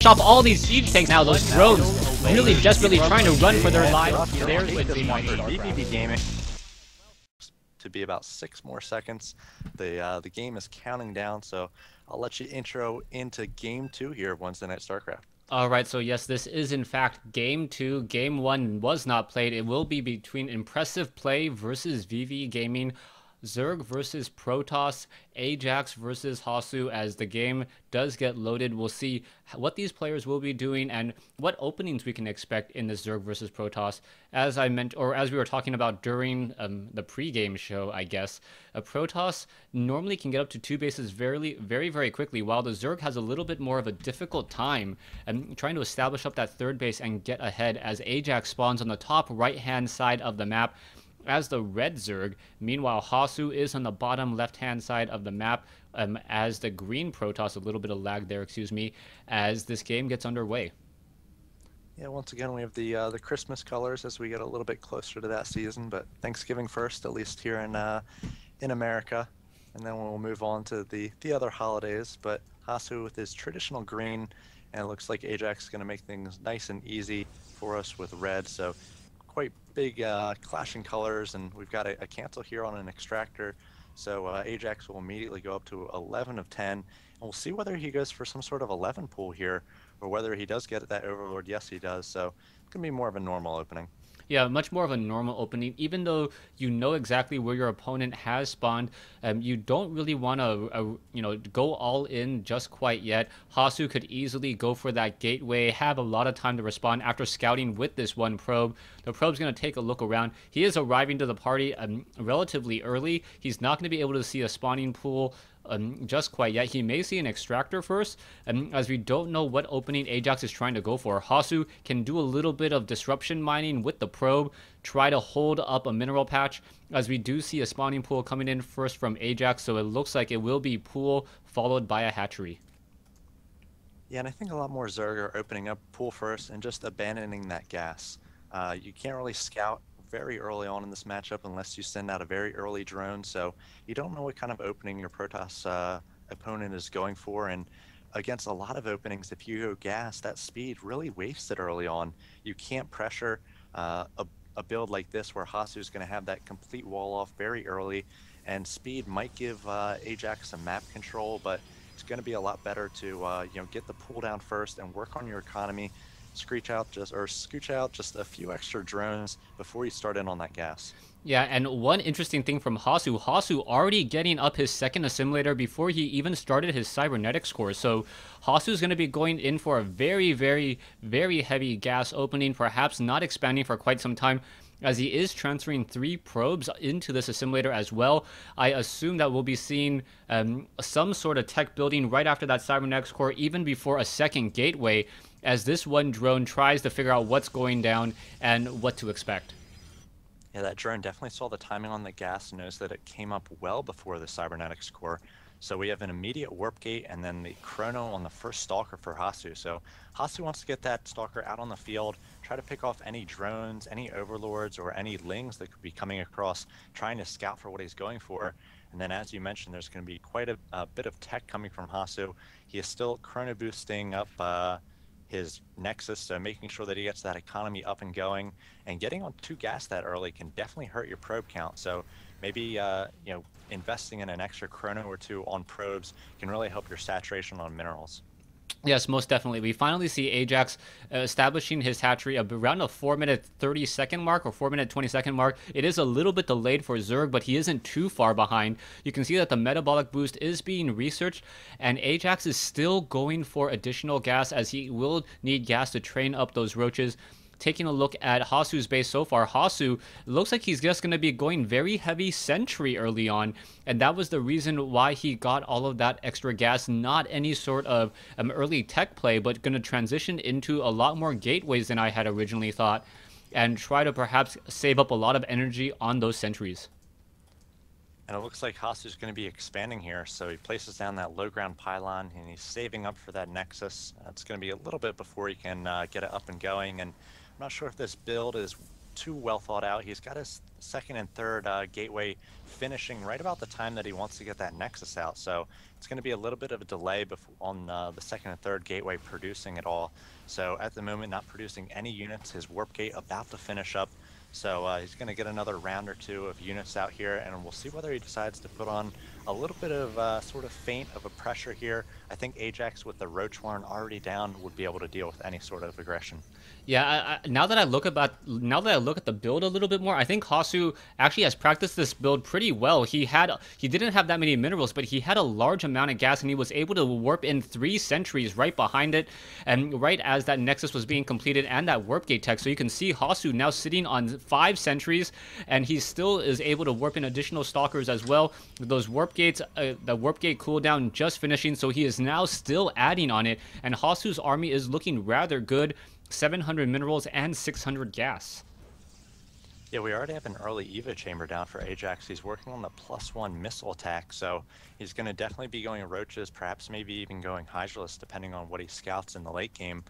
chop all these siege tanks now. Those drones really desperately trying to run for their lives. There's Wednesday Night Starcraft. vVv Gaming. To be about 6 more seconds. The game is counting down, so I'll let you intro into Game 2 here of Wednesday Night Starcraft. Alright, so yes, this is in fact Game 2. Game 1 was not played. It will be between Impressive Play versus vVv Gaming, Zerg versus Protoss, Ajax versus Hasuu. As the game does get loaded, we'll see what these players will be doing and what openings we can expect in this Zerg versus Protoss. As I meant, or as we were talking about during the pre-game show, I guess, a Protoss normally can get up to 2 bases very quickly, while the Zerg has a little bit more of a difficult time trying to establish up that 3rd base and get ahead, as Ajax spawns on the top right-hand side of the map as the red Zerg. Meanwhile, Hasuu is on the bottom left-hand side of the map as the green Protoss. A little bit of lag there, excuse me, as this game gets underway. Yeah, once again, we have the Christmas colors as we get a little bit closer to that season, but Thanksgiving first, at least here in America, and then we'll move on to the other holidays. But Hasuu with his traditional green, and it looks like Ajax is going to make things nice and easy for us with red, so quite big clashing colors, and we've got a cancel here on an extractor, so Ajax will immediately go up to 11 of 10, and we'll see whether he goes for some sort of 11 pool here, or whether he does get that Overlord. Yes, he does, so it's going to be more of a normal opening. Yeah, much more of a normal opening. Even though you know exactly where your opponent has spawned, you don't really want to, go all in just quite yet. Hasuu could easily go for that gateway, have a lot of time to respond after scouting with this one probe. The probe's going to take a look around. He is arriving to the party relatively early. He's not going to be able to see a spawning pool just quite yet. He may see an extractor first, as we don't know what opening Ajax is trying to go for. Hasuu can do a little bit of disruption mining with the probe, try to hold up a mineral patch, as we do see a spawning pool coming in first from Ajax, so it looks like it will be pool followed by a hatchery. Yeah, and I think a lot more Zerg are opening up pool first and just abandoning that gas. You can't really scout very early on in this matchup unless you send out a very early drone, so you don't know what kind of opening your Protoss opponent is going for, and against a lot of openings, if you go gas, that speed really wasted early on. You can't pressure a build like this where Hasuu is going to have that complete wall off very early, and speed might give Ajax some map control, but it's going to be a lot better to get the pool down first and work on your economy. Scooch out just a few extra drones before you start in on that gas. Yeah, and one interesting thing from Hasuu already getting up his 2nd assimilator before he even started his cybernetics core. So Hasu's going to be going in for a very heavy gas opening, perhaps not expanding for quite some time, as he is transferring 3 probes into this assimilator as well. I assume that we'll be seeing some sort of tech building right after that cybernetics core, even before a 2nd gateway, as this one drone tries to figure out what's going down and what to expect. Yeah, that drone definitely saw the timing on the gas and knows that it came up well before the cybernetics core. So we have an immediate warp gate and then the chrono on the first stalker for Hasuu. So Hasuu wants to get that stalker out on the field, try to pick off any drones, any overlords, or any lings that could be coming across, trying to scout for what he's going for. And then, as you mentioned, there's going to be quite a bit of tech coming from Hasuu. He is still chrono boosting up his Nexus, so making sure that he gets that economy up and going, and getting on 2 gas that early can definitely hurt your probe count. So maybe investing in an extra chrono or 2 on probes can really help your saturation on minerals. Yes, most definitely. We finally see Ajax establishing his hatchery around a 4-minute 30-second mark or 4-minute 20-second mark. It is a little bit delayed for Zerg, but he isn't too far behind. You can see that the metabolic boost is being researched, and Ajax is still going for additional gas, as he will need gas to train up those roaches. Taking a look at Hasu's base so far, Hasuu looks like he's just going to be going very heavy sentry early on, and that was the reason why he got all of that extra gas. Not any sort of early tech play, but going to transition into a lot more gateways than I had originally thought, and try to perhaps save up a lot of energy on those sentries. And it looks like Hasu's going to be expanding here, so he places down that low ground pylon, and he's saving up for that Nexus. It's going to be a little bit before he can get it up and going, and I'm not sure if this build is too well thought out. He's got his second and third gateway finishing right about the time that he wants to get that Nexus out. So it's going to be a little bit of a delay on the second and third gateway producing it all. So at the moment, not producing any units. His warp gate about to finish up. So he's going to get another round or two of units out here, and we'll see whether he decides to put on a little bit of sort of feint of a pressure here. I think Ajax, with the Roach Warren already down, would be able to deal with any sort of aggression. Yeah, now that I look at the build a little bit more, I think Hasuu actually has practiced this build pretty well. He didn't have that many minerals, but he had a large amount of gas, and he was able to warp in 3 sentries right behind it, and right as that Nexus was being completed and that warp gate tech. So you can see Hasuu now sitting on 5 sentries, and he still is able to warp in additional stalkers as well. Those warp gates, the warp gate cooldown just finishing, so he is now still adding on it, and Hasu's army is looking rather good. 700 minerals and 600 gas. Yeah, we already have an early Evo chamber down for Ajax. He's working on the +1 missile attack, so he's going to definitely be going Roaches, perhaps maybe even going Hydralisk, depending on what he scouts in the late game.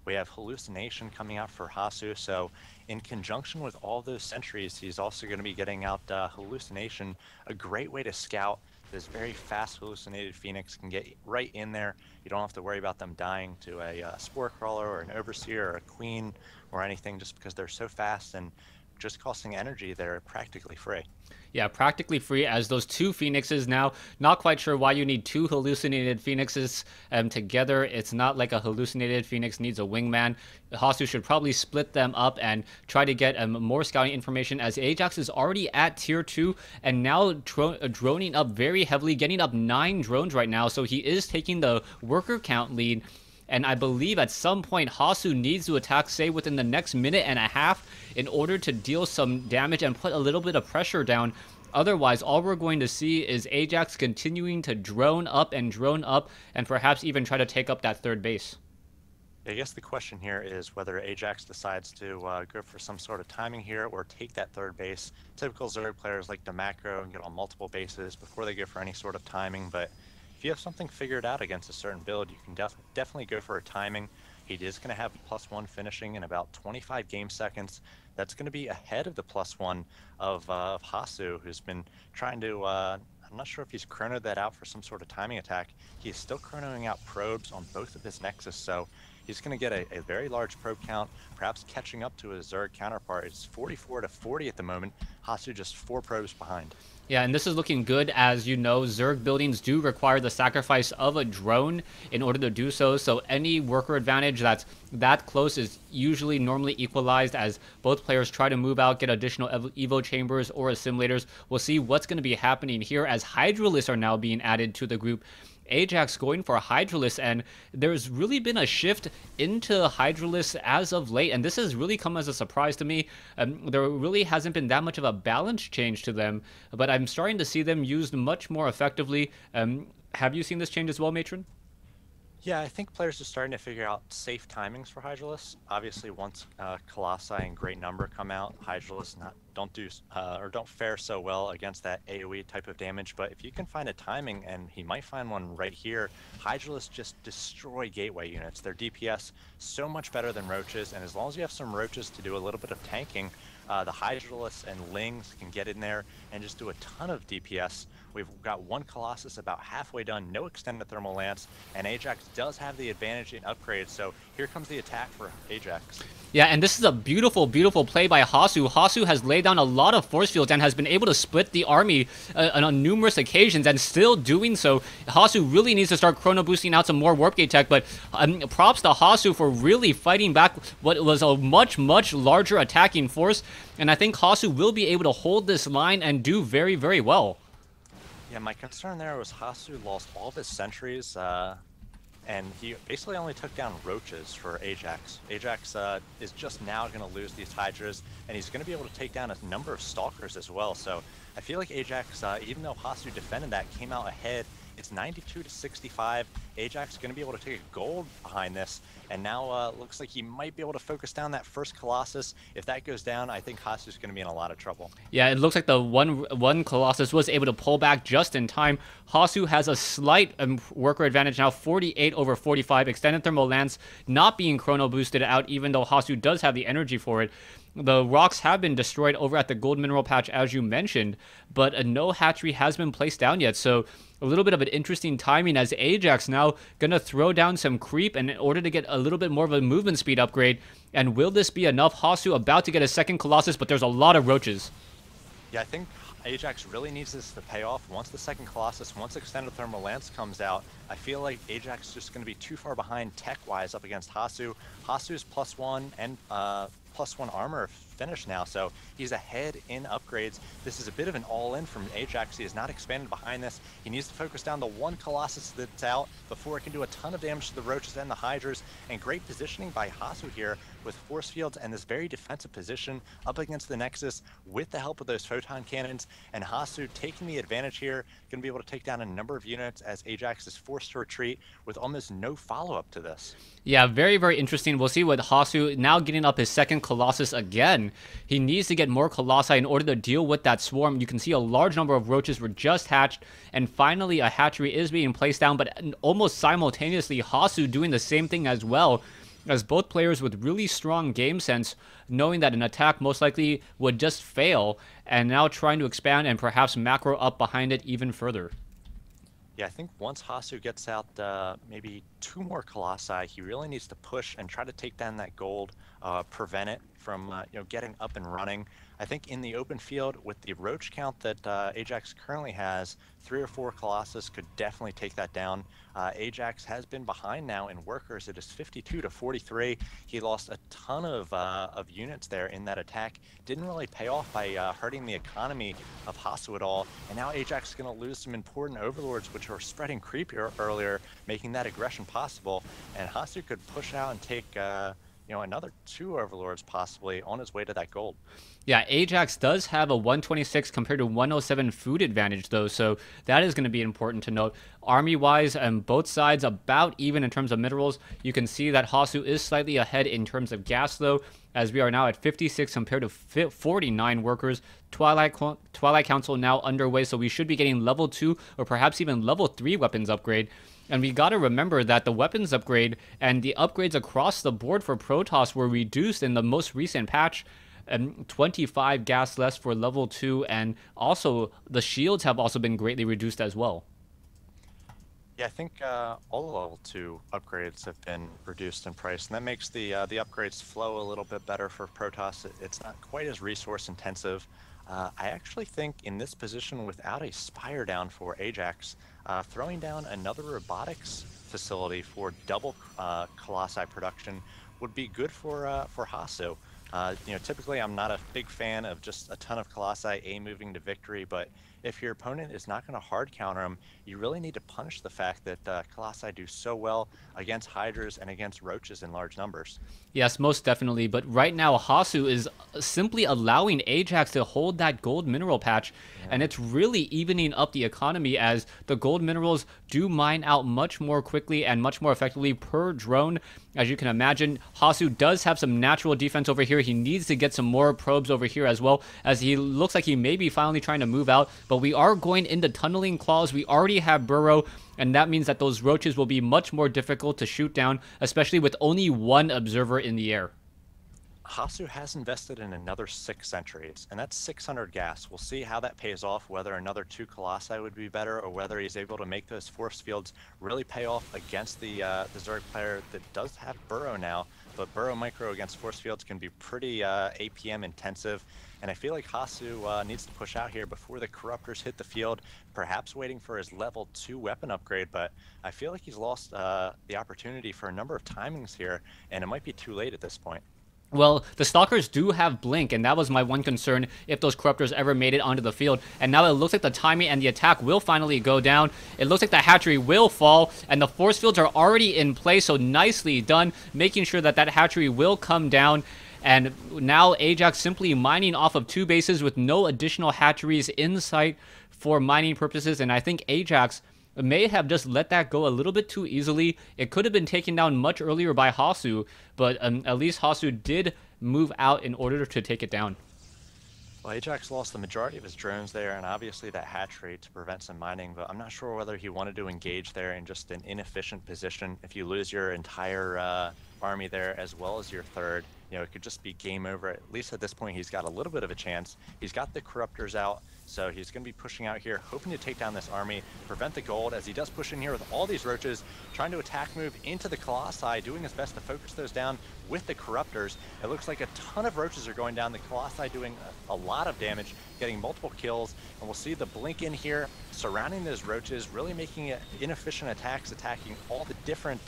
We have Hallucination coming out for Hasuu, so in conjunction with all those sentries, he's also going to be getting out Hallucination, a great way to scout. This very fast hallucinated Phoenix can get right in there. You don't have to worry about them dying to a Spore Crawler or an Overseer or a Queen or anything, just because they're so fast and just costing energy. They're practically free. Yeah, practically free as those 2 Phoenixes now. Not quite sure why you need 2 hallucinated Phoenixes together. It's not like a hallucinated Phoenix needs a wingman. Hasuu should probably split them up and try to get more scouting information, as Ajax is already at tier 2 and now droning up very heavily, getting up 9 drones right now. So he is taking the worker count lead. And I believe at some point Hasuu needs to attack, say, within the next minute and a half in order to deal some damage and put a little bit of pressure down. Otherwise, all we're going to see is Ajax continuing to drone up and perhaps even try to take up that 3rd base. I guess the question here is whether Ajax decides to go for some sort of timing here or take that 3rd base. Typical Zerg players like to macro and get on multiple bases before they go for any sort of timing, but if you have something figured out against a certain build, you can definitely go for a timing. He is going to have +1 finishing in about 25 game seconds. That's going to be ahead of the +1 of Hasuu, who's been trying to, I'm not sure if he's chronoed that out for some sort of timing attack. He's still chronoing out probes on both of his Nexus, so he's going to get a very large probe count, perhaps catching up to his Zerg counterpart. It's 44 to 40 at the moment. Hasuu just 4 probes behind. Yeah, and this is looking good. As you know, Zerg buildings do require the sacrifice of a drone in order to do so. So any worker advantage that's that close is usually normally equalized as both players try to move out, get additional Evo chambers or assimilators. We'll see what's going to be happening here as Hydralisks are now being added to the group. Ajax going for a Hydralisk, and there's really been a shift into Hydralisk as of late, and this has really come as a surprise to me. There really hasn't been that much of a balance change to them, but I'm starting to see them used much more effectively. Have you seen this change as well, Matron? Yeah, I think players are starting to figure out safe timings for Hydralisk. Obviously, once Colossi and Great Number come out, Hydralisk don't fare so well against that AoE type of damage. But if you can find a timing, and he might find one right here, Hydralisk just destroy gateway units. Their DPS so much better than Roaches, and as long as you have some Roaches to do a little bit of tanking, the Hydralisks and Lings can get in there and just do a ton of DPS. We've got 1 Colossus about halfway done, no extended thermal lance, and Ajax does have the advantage in upgrades, so here comes the attack for Ajax. Yeah, and this is a beautiful, beautiful play by Hasuu. Hasuu has laid down a lot of force fields and has been able to split the army on numerous occasions, and still doing so. Hasuu really needs to start chrono boosting out some more warp gate tech, but props to Hasuu for really fighting back what was a much, much larger attacking force, and I think Hasuu will be able to hold this line and do very, very well. Yeah, my concern there was Hasuu lost all of his sentries, and he basically only took down Roaches for Ajax. Ajax is just now going to lose these Hydras, and he's going to be able to take down a number of Stalkers as well. So I feel like Ajax, even though Hasuu defended that, came out ahead. It's 92 to 65. Ajax going to be able to take a gold behind this, and now looks like he might be able to focus down that first Colossus. If that goes down, I think Hasu's going to be in a lot of trouble. Yeah, it looks like the one Colossus was able to pull back just in time. Hasuu has a slight worker advantage now, 48 over 45. Extended Thermal Lance not being chrono boosted out, even though Hasuu does have the energy for it. The rocks have been destroyed over at the gold mineral patch, as you mentioned, but no hatchery has been placed down yet. So a little bit of an interesting timing as Ajax now going to throw down some creep in order to get a little bit more of a movement speed upgrade. And will this be enough? Hasuu about to get a second Colossus, but there's a lot of roaches. Yeah, I think Ajax really needs this to pay off. Once the second Colossus, once Extended Thermal Lance comes out, I feel like Ajax is just going to be too far behind tech-wise up against Hasuu. Hasu's +1 and +1 armor finish now, so he's ahead in upgrades. This is a bit of an all-in from Ajax. He has not expanded behind this. He needs to focus down the one Colossus that's out before it can do a ton of damage to the roaches and the hydras. And great positioning by Hasuu here with force fields and this very defensive position up against the Nexus with the help of those photon cannons. And Hasuu taking the advantage here, going to be able to take down a number of units as Ajax is forced to retreat with almost no follow-up to this. Yeah, very, very interesting. We'll see with Hasuu now getting up his second Colossus again. He needs to get more Colossi in order to deal with that swarm. You can see a large number of roaches were just hatched, and finally a hatchery is being placed down, but almost simultaneously Hasuu doing the same thing as well, as both players with really strong game sense, knowing that an attack most likely would just fail, and now trying to expand and perhaps macro up behind it even further. Yeah, I think once Hasuu gets out maybe 2 more Colossi, he really needs to push and try to take down that gold, prevent it from getting up and running. I think in the open field with the roach count that Ajax currently has, 3 or 4 Colossus could definitely take that down. Ajax has been behind now in workers. It is 52 to 43. He lost a ton of units there in that attack. Didn't really pay off by hurting the economy of Hasuu at all. And now Ajax is going to lose some important overlords, which were spreading creep earlier, making that aggression possible. And Hasuu could push out and take another 2 overlords possibly on his way to that gold. Yeah, Ajax does have a 126 compared to 107 food advantage, though, so that is going to be important to note. Army-wise, both sides about even in terms of minerals. You can see that Hasuu is slightly ahead in terms of gas, though, as we are now at 56 compared to 49 workers. Twilight Council now underway, so we should be getting level 2 or perhaps even level 3 weapons upgrade. And we got to remember that the weapons upgrade and the upgrades across the board for Protoss were reduced in the most recent patch. 25 gas less for level 2, and also the shields have also been greatly reduced as well. Yeah, I think all the level 2 upgrades have been reduced in price, and that makes the upgrades flow a little bit better for Protoss. It's not quite as resource intensive. I actually think in this position, without a Spire down for Ajax, throwing down another robotics facility for double Colossi production would be good for Hasuu. Typically I'm not a big fan of just a ton of Colossi moving to victory, but if your opponent is not going to hard counter them, you really need to punish the fact that Colossi do so well against Hydras and against Roaches in large numbers. Yes, most definitely, but right now Hasuu is simply allowing Ajax to hold that gold mineral patch, and it's really evening up the economy as the gold minerals do mine out much more quickly and much more effectively per drone. As you can imagine, Hasuu does have some natural defense over here. He needs to get some more probes over here as well, as he looks like he may be finally trying to move out, but we are going into tunneling claws. We already have burrow, and that means that those roaches will be much more difficult to shoot down, especially with only 1 observer in the air. Hasuu has invested in another 6 sentries, and that's 600 gas. We'll see how that pays off, whether another 2 Colossi would be better, or whether he's able to make those force fields really pay off against the Zerg player that does have burrow now. But burrow micro against force fields can be pretty APM intensive, and I feel like Hasuu needs to push out here before the Corruptors hit the field, perhaps waiting for his level 2 weapon upgrade, but I feel like he's lost the opportunity for a number of timings here, and it might be too late at this point. Well, the Stalkers do have Blink, and that was my one concern if those Corruptors ever made it onto the field. And now it looks like the timing and the attack will finally go down. It looks like the hatchery will fall, and the force fields are already in place, so nicely done, making sure that that hatchery will come down. And now Ajax simply mining off of 2 bases with no additional hatcheries in sight for mining purposes, and I think Ajax may have just let that go a little bit too easily. It could have been taken down much earlier by Hasuu, but at least Hasuu did move out in order to take it down. Well, Ajax lost the majority of his drones there, and obviously that hatch rate to prevent some mining, but I'm not sure whether he wanted to engage there in just an inefficient position. If you lose your entire army there, as well as your third, it could just be game over. At least at this point, he's got a little bit of a chance. He's got the Corruptors out, so he's going to be pushing out here, hoping to take down this army, prevent the gold, as he does push in here with all these roaches, trying to attack move into the Colossi, doing his best to focus those down with the Corruptors. It looks like a ton of roaches are going down, the Colossi doing a lot of damage, getting multiple kills, and we'll see the blink in here, surrounding those roaches, really making it inefficient attacks, attacking all the different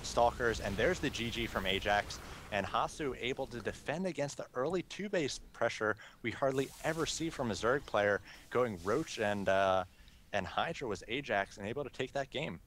stalkers, and there's the GG from Ajax. And Hasuu able to defend against the early 2-base pressure we hardly ever see from a Zerg player, going Roach and Hydra was Ajax, and able to take that game.